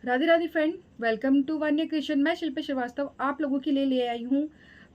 Radhe Radhe friend, welcome to Vanya creation. मैं शिल्पी श्रीवास्तव आप लोगों के लिए ले आई हूँ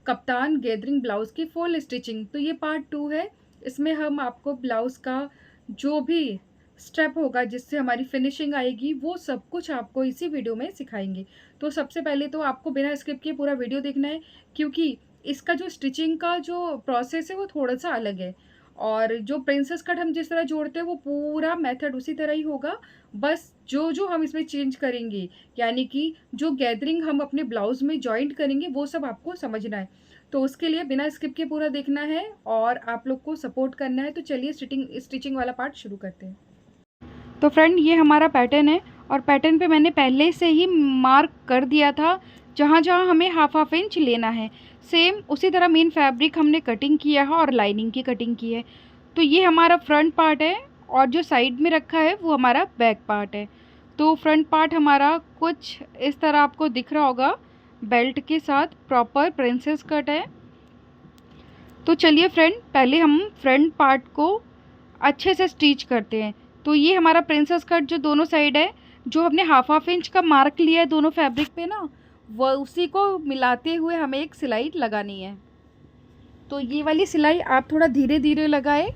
कप्तान गैदरिंग ब्लाउज की फुल स्टिचिंग। तो ये पार्ट 2 है। इसमें हम आपको ब्लाउज का जो भी स्टेप होगा जिससे हमारी फिनिशिंग आएगी वो सब कुछ आपको इसी वीडियो में सिखाएंगे। तो सबसे पहले तो आपको बिना स्किप किए पूरा वीडियो देखना है, क्योंकि इसका जो स्टिचिंग का जो प्रोसेस है वो थोड़ा सा अलग है। और जो प्रिंसेस कट हम जिस तरह जोड़ते हैं वो पूरा मेथड उसी तरह ही होगा। बस जो जो हम इसमें चेंज करेंगे, यानी कि जो गैदरिंग हम अपने ब्लाउज में जॉइंट करेंगे वो सब आपको समझना है। तो उसके लिए बिना स्किप के पूरा देखना है और आप लोग को सपोर्ट करना है। तो चलिए स्टिचिंग वाला पार्ट शुरू करते हैं। तो फ्रेंड, ये हमारा पैटर्न है और पैटर्न पे मैंने पहले से ही मार्क कर दिया था जहाँ जहाँ हमें हाफ हाफ इंच लेना है। सेम उसी तरह मेन फैब्रिक हमने कटिंग किया है और लाइनिंग की कटिंग की है। तो ये हमारा फ्रंट पार्ट है और जो साइड में रखा है वो हमारा बैक पार्ट है। तो फ्रंट पार्ट हमारा कुछ इस तरह आपको दिख रहा होगा, बेल्ट के साथ प्रॉपर प्रिंसेस कट है। तो चलिए फ्रेंड, पहले हम फ्रंट पार्ट को अच्छे से स्टिच करते हैं। तो ये हमारा प्रिंसेस कट जो दोनों साइड है, जो हमने हाफ हाफ इंच का मार्क लिया है दोनों फैब्रिक पे ना, वो उसी को मिलाते हुए हमें एक सिलाई लगानी है। तो ये वाली सिलाई आप थोड़ा धीरे धीरे लगाएं।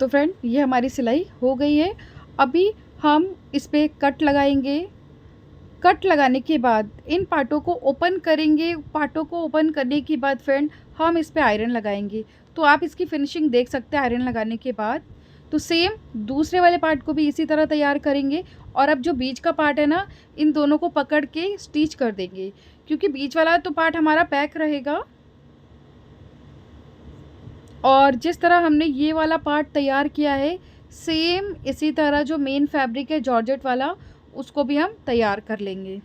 तो फ्रेंड, ये हमारी सिलाई हो गई है। अभी हम इस पर कट लगाएंगे। कट लगाने के बाद इन पार्टों को ओपन करेंगे। पार्टों को ओपन करने के बाद फ्रेंड हम इस पर आयरन लगाएंगे। तो आप इसकी फिनिशिंग देख सकते हैं आयरन लगाने के बाद। तो सेम दूसरे वाले पार्ट को भी इसी तरह तैयार करेंगे। और अब जो बीच का पार्ट है ना, इन दोनों को पकड़ के स्टिच कर देंगे, क्योंकि बीच वाला तो पार्ट हमारा पैक रहेगा। और जिस तरह हमने ये वाला पार्ट तैयार किया है, सेम इसी तरह जो मेन फैब्रिक है जॉर्जेट वाला, उसको भी हम तैयार कर लेंगे।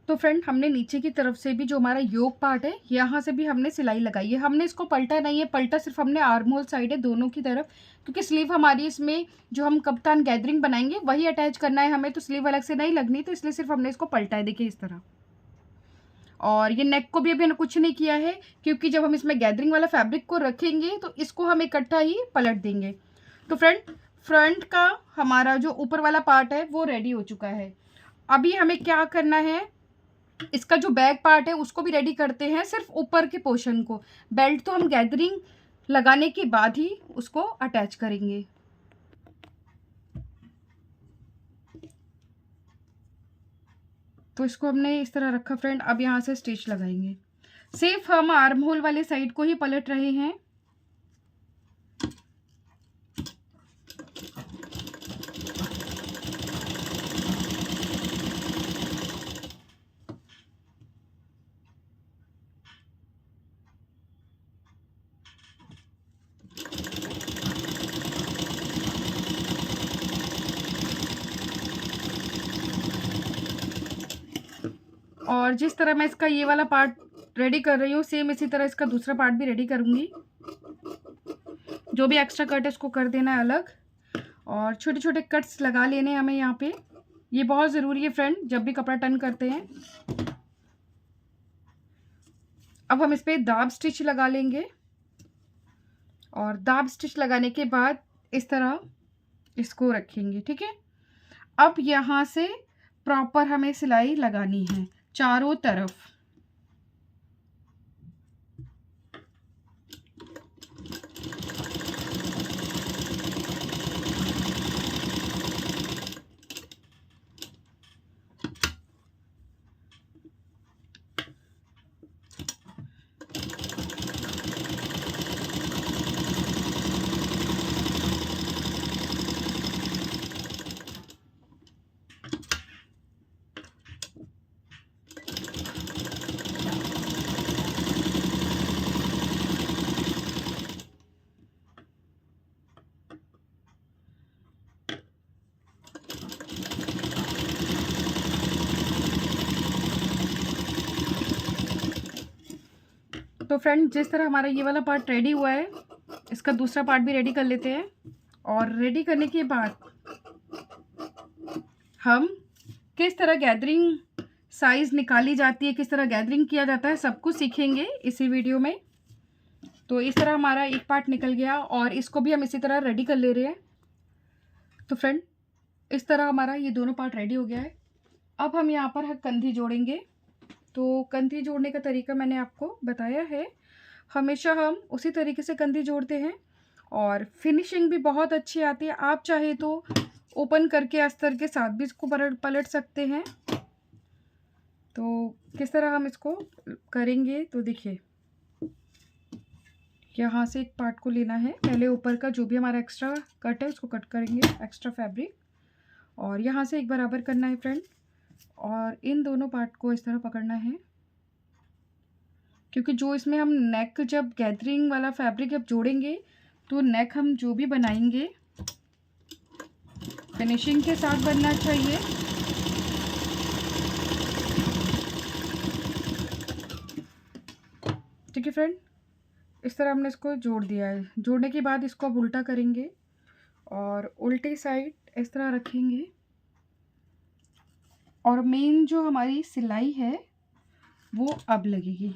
तो फ्रेंड, हमने नीचे की तरफ से भी जो हमारा योक पार्ट है यहाँ से भी हमने सिलाई लगाई है। हमने इसको पलटा नहीं है, पलटा सिर्फ हमने आर्म होल साइड है दोनों की तरफ, क्योंकि स्लीव हमारी इसमें जो हम कप्तान गैदरिंग बनाएंगे वही अटैच करना है हमें, तो स्लीव अलग से नहीं लगनी, तो इसलिए सिर्फ हमने इसको पलटा है, देखिए इस तरह। और ये नेक को भी अभी कुछ नहीं किया है, क्योंकि जब हम इसमें गैदरिंग वाला फैब्रिक को रखेंगे तो इसको हम इकट्ठा ही पलट देंगे। तो फ्रेंड, फ्रंट का हमारा जो ऊपर वाला पार्ट है वो रेडी हो चुका है। अभी हमें क्या करना है, इसका जो बैक पार्ट है उसको भी रेडी करते हैं, सिर्फ ऊपर के पोर्शन को। बेल्ट तो हम गैदरिंग लगाने के बाद ही उसको अटैच करेंगे। तो इसको हमने इस तरह रखा फ्रेंड। अब यहाँ से स्टिच लगाएंगे। सिर्फ हम आर्म होल वाले साइड को ही पलट रहे हैं। और जिस तरह मैं इसका ये वाला पार्ट रेडी कर रही हूँ, सेम इसी तरह इसका दूसरा पार्ट भी रेडी करूँगी। जो भी एक्स्ट्रा कट है उसको कर देना है अलग, और छोटे छोटे कट्स लगा लेने हैं हमें यहाँ पे। ये बहुत ज़रूरी है फ्रेंड जब भी कपड़ा टर्न करते हैं। अब हम इस पर दाब स्टिच लगा लेंगे, और दाब स्टिच लगाने के बाद इस तरह इसको रखेंगे, ठीक है। अब यहाँ से प्रॉपर हमें सिलाई लगानी है चारों तरफ। तो फ्रेंड, जिस तरह हमारा ये वाला पार्ट रेडी हुआ है, इसका दूसरा पार्ट भी रेडी कर लेते हैं। और रेडी करने के बाद हम किस तरह गैदरिंग साइज़ निकाली जाती है, किस तरह गैदरिंग किया जाता है, सब कुछ सीखेंगे इसी वीडियो में। तो इस तरह हमारा एक पार्ट निकल गया और इसको भी हम इसी तरह रेडी कर ले रहे हैं। तो फ्रेंड, इस तरह हमारा ये दोनों पार्ट रेडी हो गया है। अब हम यहाँ पर कंधी जोड़ेंगे। तो कंधी जोड़ने का तरीका मैंने आपको बताया है। हमेशा हम उसी तरीके से कंधी जोड़ते हैं और फिनिशिंग भी बहुत अच्छी आती है। आप चाहे तो ओपन करके अस्तर के साथ भी इसको पलट सकते हैं। तो किस तरह हम इसको करेंगे, तो देखिए, यहाँ से एक पार्ट को लेना है। पहले ऊपर का जो भी हमारा एक्स्ट्रा कट है उसको कट करेंगे, एक्स्ट्रा फैब्रिक, और यहाँ से एक बराबर करना है फ्रेंड। और इन दोनों पार्ट को इस तरह पकड़ना है, क्योंकि जो इसमें हम नेक, जब गैदरिंग वाला फैब्रिक जब जोड़ेंगे तो नेक हम जो भी बनाएंगे फिनिशिंग के साथ बनना चाहिए। ठीक है फ्रेंड, इस तरह हमने इसको जोड़ दिया है। जोड़ने के बाद इसको अब उल्टा करेंगे और उल्टी साइड इस तरह रखेंगे। और मेन जो हमारी सिलाई है वो अब लगेगी।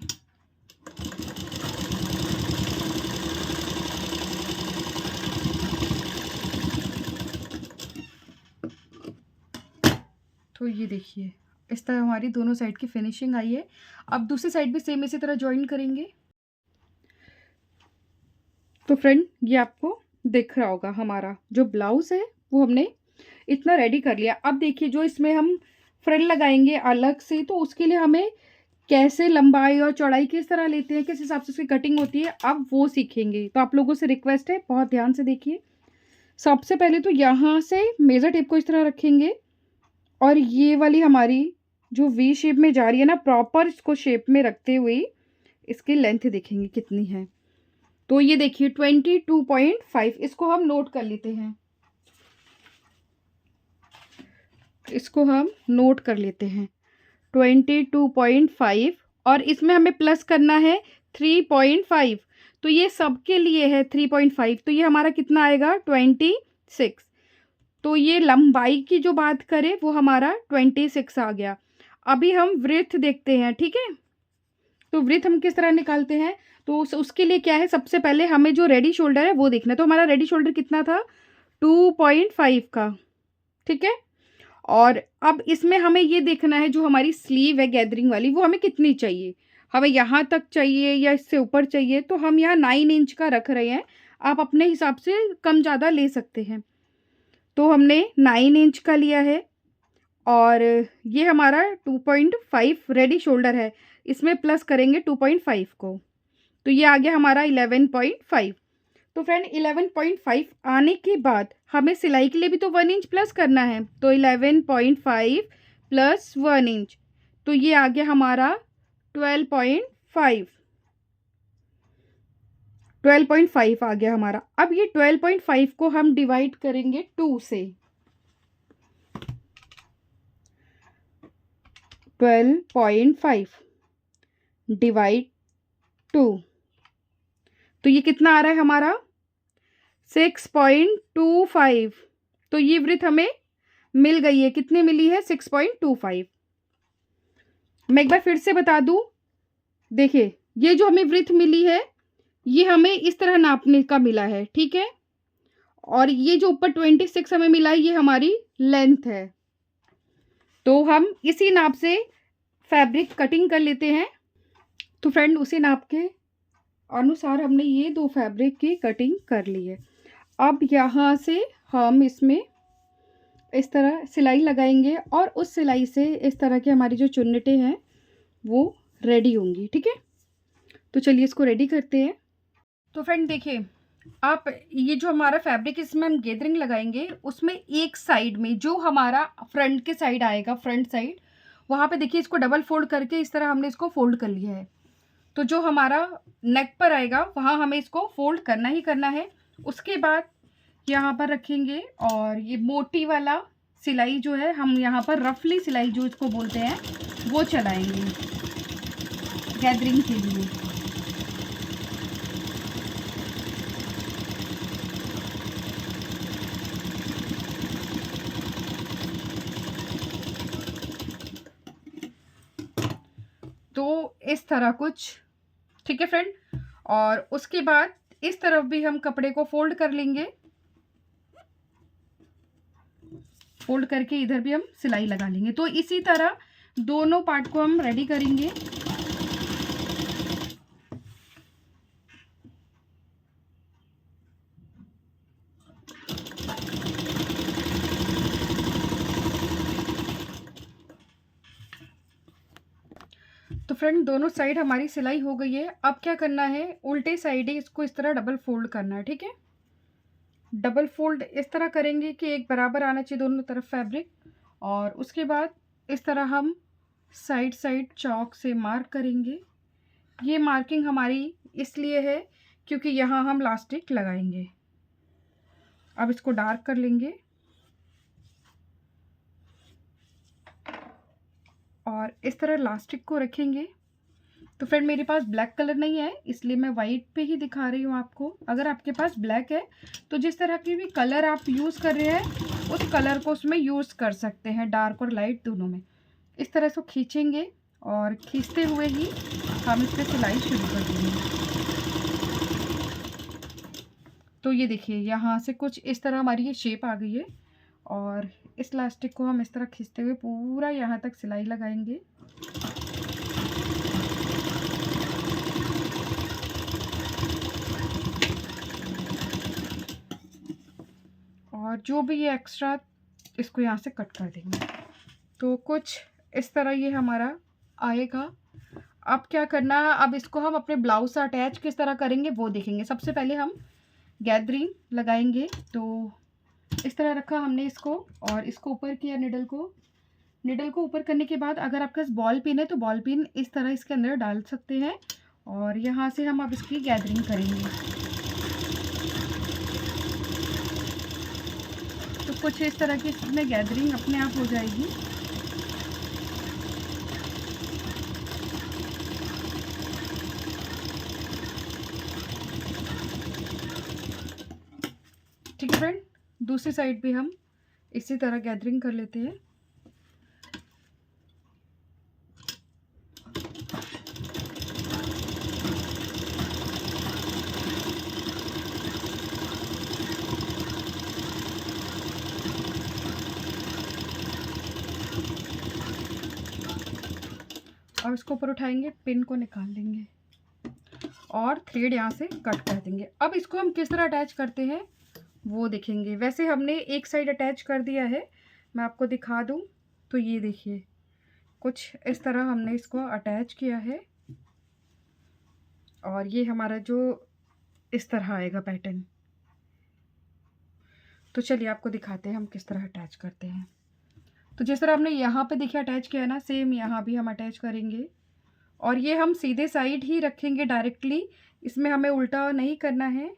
तो ये देखिए, इस तरह हमारी दोनों साइड की फिनिशिंग आई है। अब दूसरी साइड भी सेम इसी तरह ज्वाइन करेंगे। तो फ्रेंड, ये आपको दिख रहा होगा, हमारा जो ब्लाउज़ है वो हमने इतना रेडी कर लिया। अब देखिए, जो इसमें हम फ्रिल लगाएंगे अलग से, तो उसके लिए हमें कैसे लंबाई और चौड़ाई किस तरह लेते हैं, किस हिसाब से उसकी कटिंग होती है, अब वो सीखेंगे। तो आप लोगों से रिक्वेस्ट है, बहुत ध्यान से देखिए। सबसे पहले तो यहाँ से मेज़र टेप को इस तरह रखेंगे और ये वाली हमारी जो वी शेप में जा रही है ना, प्रॉपर इसको शेप में रखते हुए इसकी लेंथ देखेंगे कितनी है। तो ये देखिए 22.5, इसको हम नोट कर लेते हैं। इसको हम नोट कर लेते हैं 22.5, और इसमें हमें प्लस करना है 3.5। तो ये सबके लिए है 3.5, तो ये हमारा कितना आएगा 26। तो ये लंबाई की जो बात करें वो हमारा 26 आ गया। अभी हम वृत्त देखते हैं, ठीक है। तो वृत्त हम किस तरह निकालते हैं, तो उसके लिए क्या है, सबसे पहले हमें जो रेडी शोल्डर है वो देखना है। तो हमारा रेडी शोल्डर कितना था 2.5 का, ठीक है। और अब इसमें हमें ये देखना है जो हमारी स्लीव है गैदरिंग वाली, वो हमें कितनी चाहिए, हमें यहाँ तक चाहिए या इससे ऊपर चाहिए। तो हम यहाँ 9 इंच का रख रहे हैं, आप अपने हिसाब से कम ज़्यादा ले सकते हैं। तो हमने 9 इंच का लिया है और ये हमारा 2.5 रेडी शोल्डर है, इसमें प्लस करेंगे 2.5 को, तो ये आ गया हमारा 11.5। तो फ्रेंड 11.5 आने के बाद हमें सिलाई के लिए भी तो 1 इंच प्लस करना है। तो 11.5 प्लस 1 इंच, तो ये आ गया हमारा 12.5। 12.5 आ गया हमारा। अब ये 12.5 को हम डिवाइड करेंगे 2 से। 12.5 डिवाइड 2, तो ये कितना आ रहा है हमारा 6.25। तो ये वृत्त हमें मिल गई है, कितनी मिली है 6.25। मैं एक बार फिर से बता दूं, देखिए ये जो हमें वृत्त मिली है ये हमें इस तरह नापने का मिला है, ठीक है। और ये जो ऊपर 26 हमें मिला है ये हमारी लेंथ है। तो हम इसी नाप से फैब्रिक कटिंग कर लेते हैं। तो फ्रेंड उसी नाप के अनुसार हमने ये 2 फैब्रिक की कटिंग कर ली है। अब यहाँ से हम इसमें इस तरह सिलाई लगाएंगे और उस सिलाई से इस तरह की हमारी जो चुन्नटें हैं वो रेडी होंगी, ठीक है। तो चलिए इसको रेडी करते हैं। तो फ्रेंड देखिए, आप ये जो हमारा फैब्रिक इसमें हम गैदरिंग लगाएंगे, उसमें एक साइड में जो हमारा फ्रंट के साइड आएगा, फ्रंट साइड, वहाँ पे देखिए इसको डबल फोल्ड करके इस तरह हमने इसको फोल्ड कर लिया है। तो जो हमारा नेक पर आएगा वहाँ हमें इसको फोल्ड करना ही करना है। उसके बाद यहाँ पर रखेंगे और ये मोटी वाला सिलाई जो है हम यहाँ पर रफली सिलाई जो इसको बोलते हैं वो चलाएंगे गैदरिंग के लिए। इस तरह कुछ, ठीक है फ्रेंड। और उसके बाद इस तरफ भी हम कपड़े को फोल्ड कर लेंगे, फोल्ड करके इधर भी हम सिलाई लगा लेंगे। तो इसी तरह दोनों पार्ट को हम रेडी करेंगे। तो फ्रेंड दोनों साइड हमारी सिलाई हो गई है। अब क्या करना है, उल्टे साइड ही इसको इस तरह डबल फोल्ड करना है, ठीक है। डबल फोल्ड इस तरह करेंगे कि एक बराबर आना चाहिए दोनों तरफ फैब्रिक। और उसके बाद इस तरह हम साइड साइड चॉक से मार्क करेंगे। ये मार्किंग हमारी इसलिए है क्योंकि यहाँ हम लास्टिक लगाएंगे। अब इसको डार्क कर लेंगे और इस तरह लास्टिक को रखेंगे। तो फ्रेंड मेरे पास ब्लैक कलर नहीं है, इसलिए मैं वाइट पे ही दिखा रही हूँ आपको। अगर आपके पास ब्लैक है तो जिस तरह की भी कलर आप यूज़ कर रहे हैं उस कलर को उसमें यूज़ कर सकते हैं, डार्क और लाइट दोनों में। इस तरह से खींचेंगे और खींचते हुए ही हम इस पर सिलाई शुरू कर देंगे। तो ये देखिए यहाँ से कुछ इस तरह हमारी ये शेप आ गई है और इस इलास्टिक को हम इस तरह खींचते हुए पूरा यहाँ तक सिलाई लगाएंगे। और जो भी ये एक्स्ट्रा इसको यहाँ से कट कर देंगे। तो कुछ इस तरह ये हमारा आएगा। अब क्या करना है, अब इसको हम अपने ब्लाउज से अटैच किस तरह करेंगे वो देखेंगे। सबसे पहले हम गैदरिंग लगाएंगे। तो इस तरह रखा हमने इसको और इसको ऊपर किया निडल को ऊपर करने के बाद अगर आपके पास बॉल पिन है तो बॉल पिन इस तरह इसके अंदर डाल सकते हैं और यहाँ से हम अब इसकी गैदरिंग करेंगे। तो कुछ इस तरह की इसमें गैदरिंग अपने आप हो जाएगी। ठीक है फ्रेंड, दूसरी साइड भी हम इसी तरह गैदरिंग कर लेते हैं। और इसको ऊपर उठाएंगे, पिन को निकाल देंगे और थ्रेड यहाँ से कट कर देंगे। अब इसको हम किस तरह अटैच करते हैं वो देखेंगे। वैसे हमने एक साइड अटैच कर दिया है, मैं आपको दिखा दूँ तो ये देखिए कुछ इस तरह हमने इसको अटैच किया है और ये हमारा जो इस तरह आएगा पैटर्न। तो चलिए आपको दिखाते हैं हम किस तरह अटैच करते हैं। तो जिस तरह हमने यहाँ पे देखिए अटैच किया है ना, सेम यहाँ भी हम अटैच करेंगे और ये हम सीधे साइड ही रखेंगे डायरेक्टली, इसमें हमें उल्टा नहीं करना है।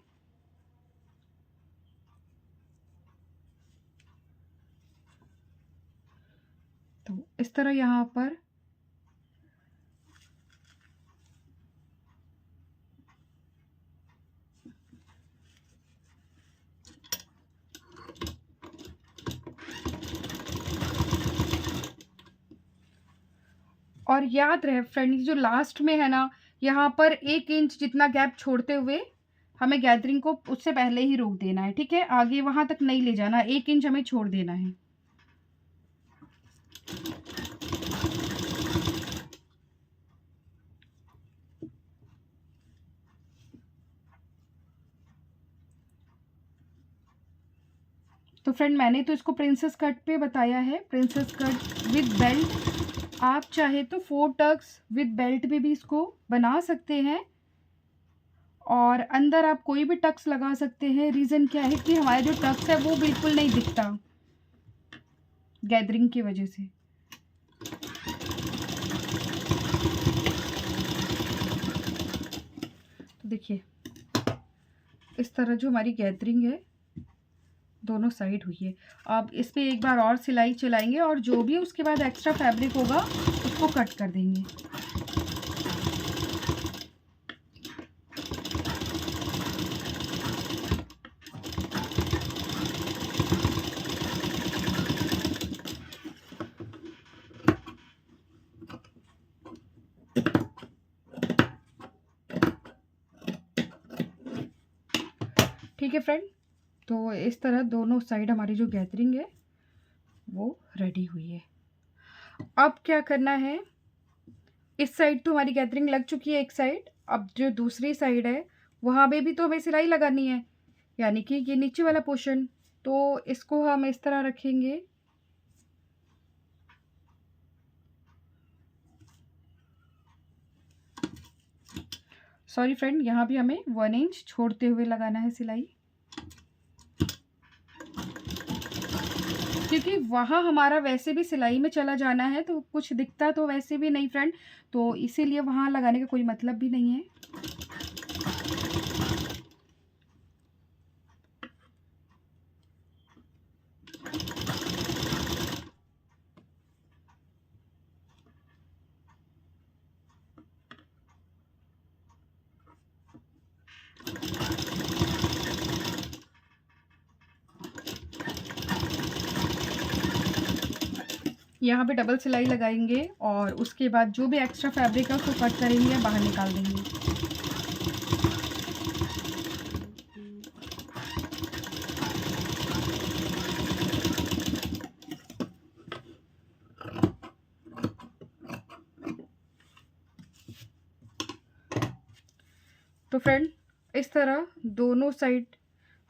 तो इस तरह यहाँ पर और याद रहे फ्रेंड जो लास्ट में है ना, यहाँ पर 1 इंच जितना गैप छोड़ते हुए हमें गैदरिंग को उससे पहले ही रोक देना है, ठीक है। आगे वहां तक नहीं ले जाना, 1 इंच हमें छोड़ देना है। तो फ्रेंड मैंने तो इसको प्रिंसेस कट पे बताया है, प्रिंसेस कट विद बेल्ट। आप चाहे तो 4 टक्स विद बेल्ट में भी इसको बना सकते हैं और अंदर आप कोई भी टक्स लगा सकते हैं। रीज़न क्या है कि हमारा जो टक्स है वो बिल्कुल नहीं दिखता गैदरिंग की वजह से। तो देखिए इस तरह जो हमारी गैदरिंग है दोनों साइड हुई है। अब इस पे एक बार और सिलाई चलाएंगे और जो भी उसके बाद एक्स्ट्रा फैब्रिक होगा उसको कट कर देंगे। ठीक है फ्रेंड, तो इस तरह दोनों साइड हमारी जो गैदरिंग है वो रेडी हुई है। अब क्या करना है, इस साइड तो हमारी गैदरिंग लग चुकी है एक साइड, अब जो दूसरी साइड है वहाँ पे भी तो हमें सिलाई लगानी है, यानी कि ये नीचे वाला पोर्शन। तो इसको हम इस तरह रखेंगे, सॉरी फ्रेंड, यहाँ भी हमें 1 इंच छोड़ते हुए लगाना है सिलाई, क्योंकि वहाँ हमारा वैसे भी सिलाई में चला जाना है तो कुछ दिखता तो वैसे भी नहीं फ्रेंड, तो इसीलिए वहाँ लगाने का कोई मतलब भी नहीं है। यहाँ पे डबल सिलाई लगाएंगे और उसके बाद जो भी एक्स्ट्रा फैब्रिक है उसको कट करेंगे, बाहर निकाल देंगे। तो फ्रेंड इस तरह दोनों साइड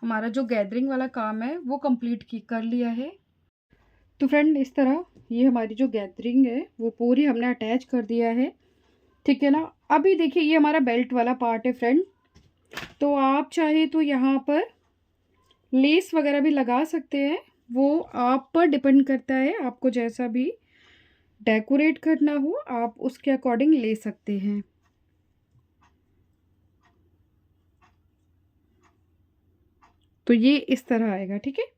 हमारा जो गैदरिंग वाला काम है वो कंप्लीट कर लिया है। तो फ्रेंड इस तरह ये हमारी जो गैदरिंग है वो पूरी हमने अटैच कर दिया है, ठीक है ना। अभी देखिए ये हमारा बेल्ट वाला पार्ट है फ्रेंड, तो आप चाहे तो यहाँ पर लेस वगैरह भी लगा सकते हैं, वो आप पर डिपेंड करता है, आपको जैसा भी डेकोरेट करना हो आप उसके अकॉर्डिंग ले सकते हैं। तो ये इस तरह आएगा, ठीक है।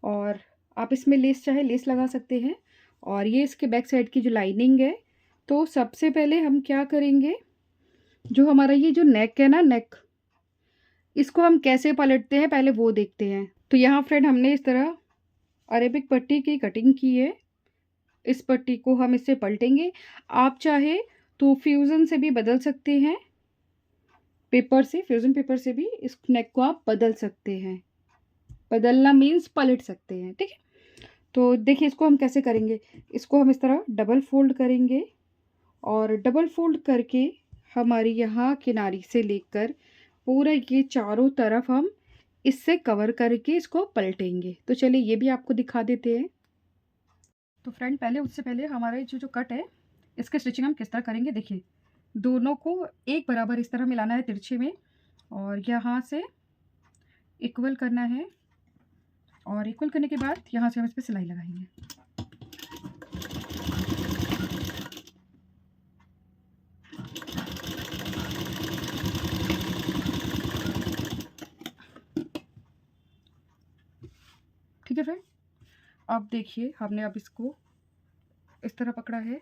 और आप इसमें लेस चाहे लेस लगा सकते हैं। और ये इसके बैक साइड की जो लाइनिंग है, तो सबसे पहले हम क्या करेंगे, जो हमारा ये जो नेक है ना, नेक, इसको हम कैसे पलटते हैं पहले वो देखते हैं। तो यहाँ फ्रेंड हमने इस तरह अरेबिक पट्टी की कटिंग की है, इस पट्टी को हम इससे पलटेंगे। आप चाहे तो फ्यूज़न से भी बदल सकते हैं, पेपर से, फ्यूज़न पेपर से भी इस नेक को आप बदल सकते हैं। बदलना मीन्स पलट सकते हैं, ठीक है। तो देखिए इसको हम कैसे करेंगे, इसको हम इस तरह डबल फोल्ड करेंगे और डबल फोल्ड करके हमारी यहाँ किनारी से लेकर पूरा ये चारों तरफ हम इससे कवर करके इसको पलटेंगे। तो चलिए ये भी आपको दिखा देते हैं। तो फ्रेंड पहले उससे पहले हमारा जो कट है इसके स्टिचिंग हम किस तरह करेंगे, देखिए दोनों को एक बराबर इस तरह मिलाना है तिरछे में, और यहाँ से इक्वल करना है, और इक्वल करने के बाद यहाँ से हम इस पर सिलाई लगाएंगे। ठीक है फ्रेंड, अब देखिए हमने अब इसको इस तरह पकड़ा है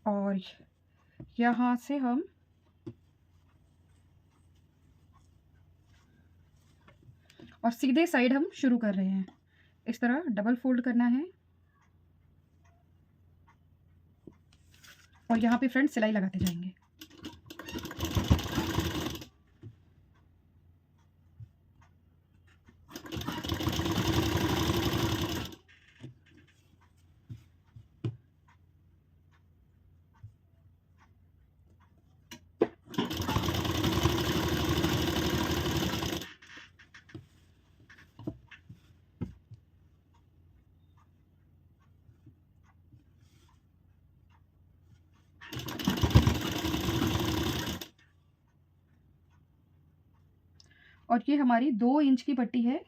और यहाँ से हम और सीधे साइड हम शुरू कर रहे हैं। इस तरह डबल फोल्ड करना है और यहाँ पे फ्रेंड सिलाई लगाते जाएंगे। और ये हमारी 2 इंच की पट्टी है।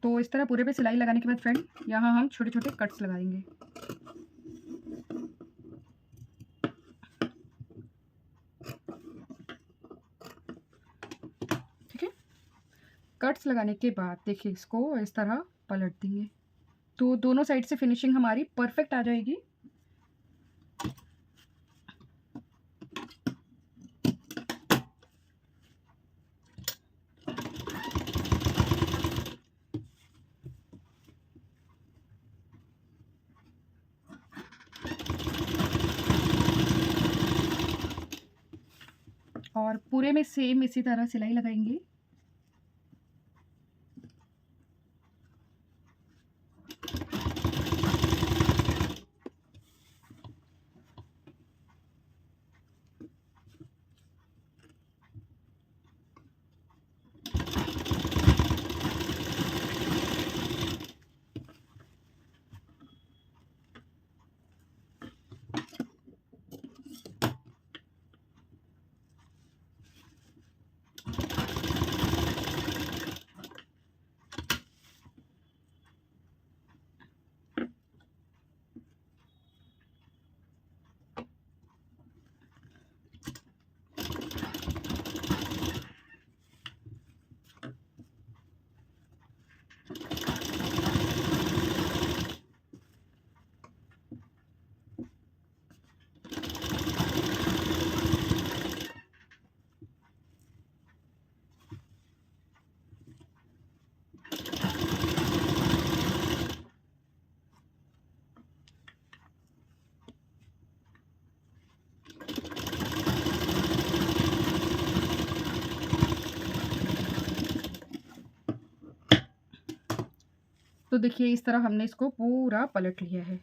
तो इस तरह पूरे पे सिलाई लगाने के बाद फ्रेंड यहाँ हम छोटे छोटे कट्स लगाएंगे। ठीक है, कट्स लगाने के बाद देखिए इसको इस तरह पलट देंगे तो दोनों साइड से फिनिशिंग हमारी परफेक्ट आ जाएगी। और पूरे में सेम इसी तरह सिलाई लगाएंगे। तो देखिए इस तरह हमने इसको पूरा पलट लिया है।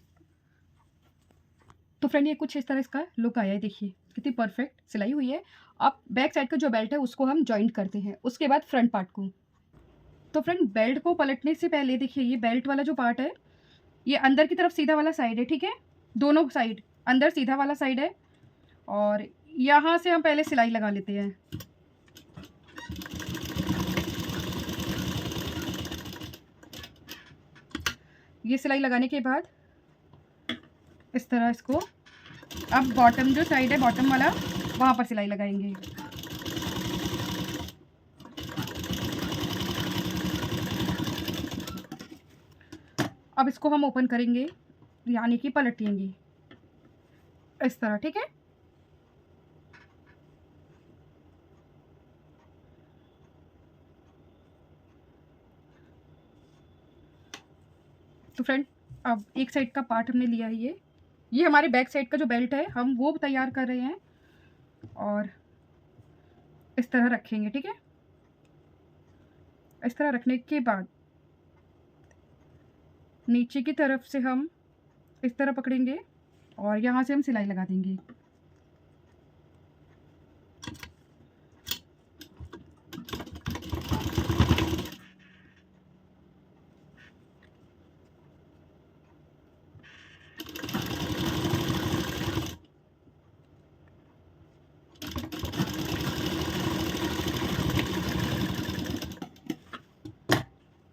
तो फ्रेंड ये कुछ इस तरह इसका लुक आया है, देखिए कितनी परफेक्ट सिलाई हुई है। अब बैक साइड का जो बेल्ट है उसको हम जॉइंट करते हैं, उसके बाद फ्रंट पार्ट को। तो फ्रेंड बेल्ट को पलटने से पहले देखिए ये बेल्ट वाला जो पार्ट है ये अंदर की तरफ सीधा वाला साइड है, ठीक है, दोनों साइड अंदर सीधा वाला साइड है और यहाँ से हम पहले सिलाई लगा लेते हैं। ये सिलाई लगाने के बाद इस तरह इसको अब बॉटम जो साइड है बॉटम वाला वहाँ पर सिलाई लगाएंगे। अब इसको हम ओपन करेंगे यानी कि पलटेंगे इस तरह, ठीक है। तो फ्रेंड अब एक साइड का पार्ट हमने लिया है, ये हमारे बैक साइड का जो बेल्ट है हम वो तैयार कर रहे हैं और इस तरह रखेंगे, ठीक है। इस तरह रखने के बाद नीचे की तरफ से हम इस तरह पकड़ेंगे और यहाँ से हम सिलाई लगा देंगे।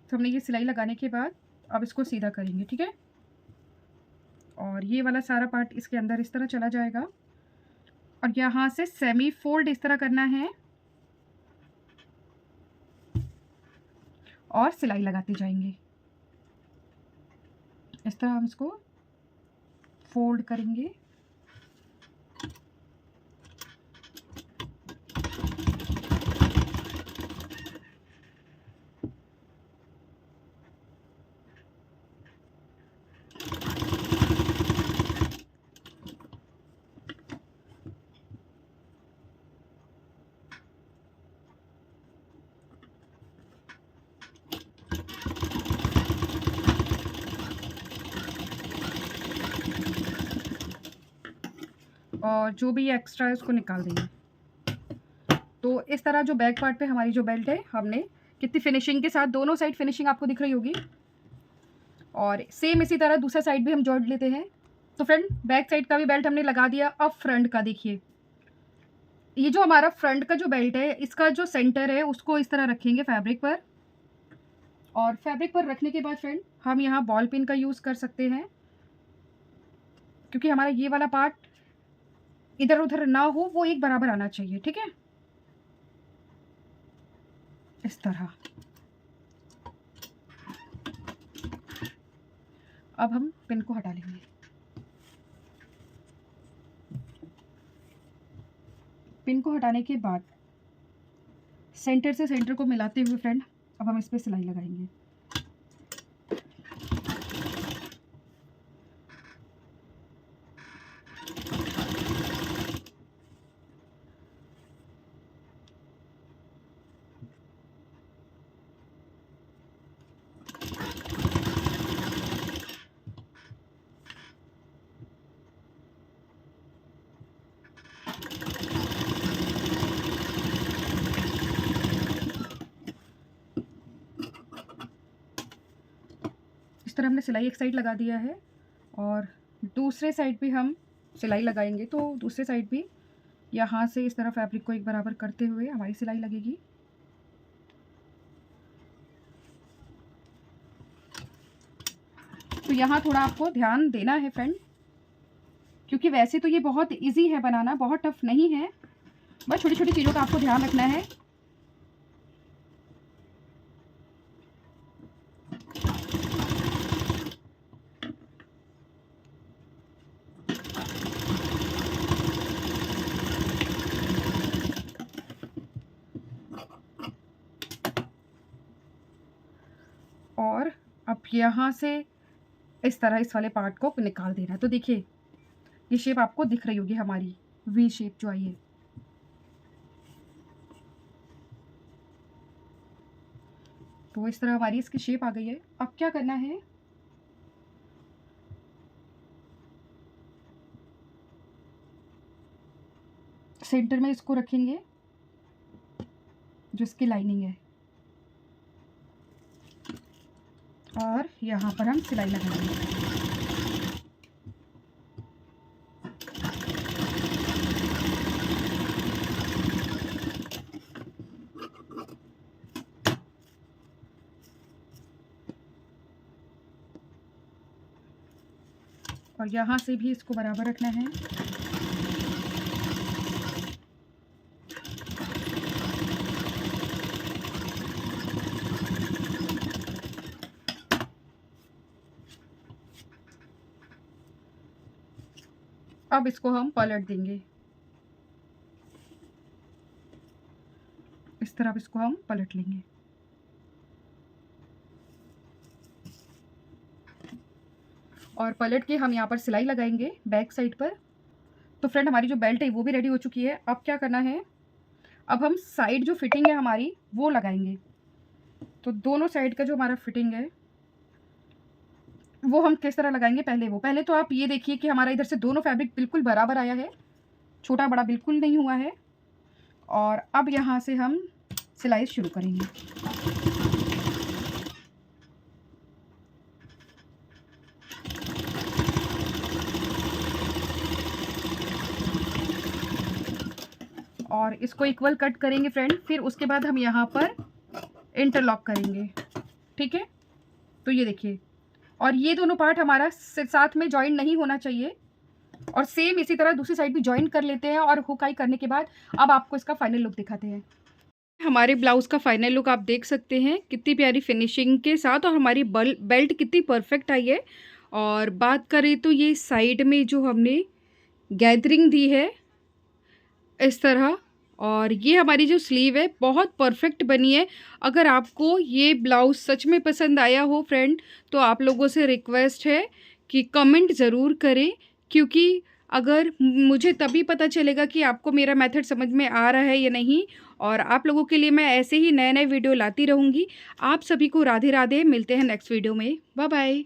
तो हमने ये सिलाई लगाने के बाद अब इसको सीधा करेंगे, ठीक है। और ये वाला सारा पार्ट इसके अंदर इस तरह चला जाएगा और यहाँ से सेमी फोल्ड इस तरह करना है और सिलाई लगाते जाएंगे। इस तरह हम इसको फोल्ड करेंगे। और जो भी एक्स्ट्रा है उसको निकाल देंगे। तो इस तरह जो बैक पार्ट पे हमारी जो बेल्ट है हमने कितनी फिनिशिंग के साथ, दोनों साइड फिनिशिंग आपको दिख रही होगी और सेम इसी तरह दूसरा साइड भी हम जोड़ लेते हैं। तो फ्रेंड बैक साइड का भी बेल्ट हमने लगा दिया। अब फ्रंट का देखिए, ये जो हमारा फ्रंट का जो बेल्ट है इसका जो सेंटर है उसको इस तरह रखेंगे फैब्रिक पर और फैब्रिक पर रखने के बाद फ्रेंड हम यहाँ बॉल पिन का यूज़ कर सकते हैं, क्योंकि हमारा ये वाला पार्ट इधर उधर ना हो, वो एक बराबर आना चाहिए। ठीक है, इस तरह। अब हम पिन को हटा लेंगे। पिन को हटाने के बाद सेंटर से सेंटर को मिलाते हुए फ्रेंड अब हम इस पर सिलाई लगाएंगे। इस तरह हमने सिलाई एक साइड लगा दिया है और दूसरे साइड भी हम सिलाई लगाएंगे। तो दूसरे साइड भी यहाँ से इस तरह फैब्रिक को एक बराबर करते हुए हमारी सिलाई लगेगी। तो यहाँ थोड़ा आपको ध्यान देना है फ्रेंड, क्योंकि वैसे तो ये बहुत इजी है बनाना, बहुत टफ नहीं है, बस छोटी छोटी चीज़ों का आपको ध्यान रखना है। और अब यहाँ से इस तरह इस वाले पार्ट को निकाल देना है। तो देखिए ये शेप आपको दिख रही होगी, हमारी वी शेप जो आई है। तो इस तरह हमारी इसकी शेप आ गई है। अब क्या करना है, सेंटर में इसको रखेंगे जो इसकी लाइनिंग है, और यहाँ पर हम सिलाई लगाएंगे। और यहाँ से भी इसको बराबर रखना है। अब इसको हम पलट देंगे, इस तरह इसको हम पलट लेंगे। और पलट के हम यहाँ पर सिलाई लगाएंगे बैक साइड पर। तो फ्रेंड हमारी जो बेल्ट है वो भी रेडी हो चुकी है। अब क्या करना है, अब हम साइड जो फिटिंग है हमारी वो लगाएंगे। तो दोनों साइड का जो हमारा फिटिंग है वो हम किस तरह लगाएंगे, पहले तो आप ये देखिए कि हमारा इधर से दोनों फैब्रिक बिल्कुल बराबर आया है, छोटा बड़ा बिल्कुल नहीं हुआ है। और अब यहाँ से हम सिलाई शुरू करेंगे। और इसको इक्वल कट करेंगे फ्रेंड, फिर उसके बाद हम यहाँ पर इंटरलॉक करेंगे। ठीक है, तो ये देखिए, और ये दोनों पार्ट हमारा साथ में जॉइन नहीं होना चाहिए। और सेम इसी तरह दूसरी साइड भी जॉइन कर लेते हैं। और हुकाई करने के बाद अब आपको इसका फाइनल लुक दिखाते हैं। हमारे ब्लाउज़ का फाइनल लुक आप देख सकते हैं, कितनी प्यारी फिनिशिंग के साथ, और हमारी बेल्ट कितनी परफेक्ट आई है। और बात करें तो ये साइड में जो हमने गैदरिंग दी है इस तरह, और ये हमारी जो स्लीव है बहुत परफेक्ट बनी है। अगर आपको ये ब्लाउज़ सच में पसंद आया हो फ्रेंड, तो आप लोगों से रिक्वेस्ट है कि कमेंट ज़रूर करें, क्योंकि अगर मुझे तभी पता चलेगा कि आपको मेरा मेथड समझ में आ रहा है या नहीं। और आप लोगों के लिए मैं ऐसे ही नए नए वीडियो लाती रहूँगी। आप सभी को राधे राधे, मिलते हैं नेक्स्ट वीडियो में। Bye bye.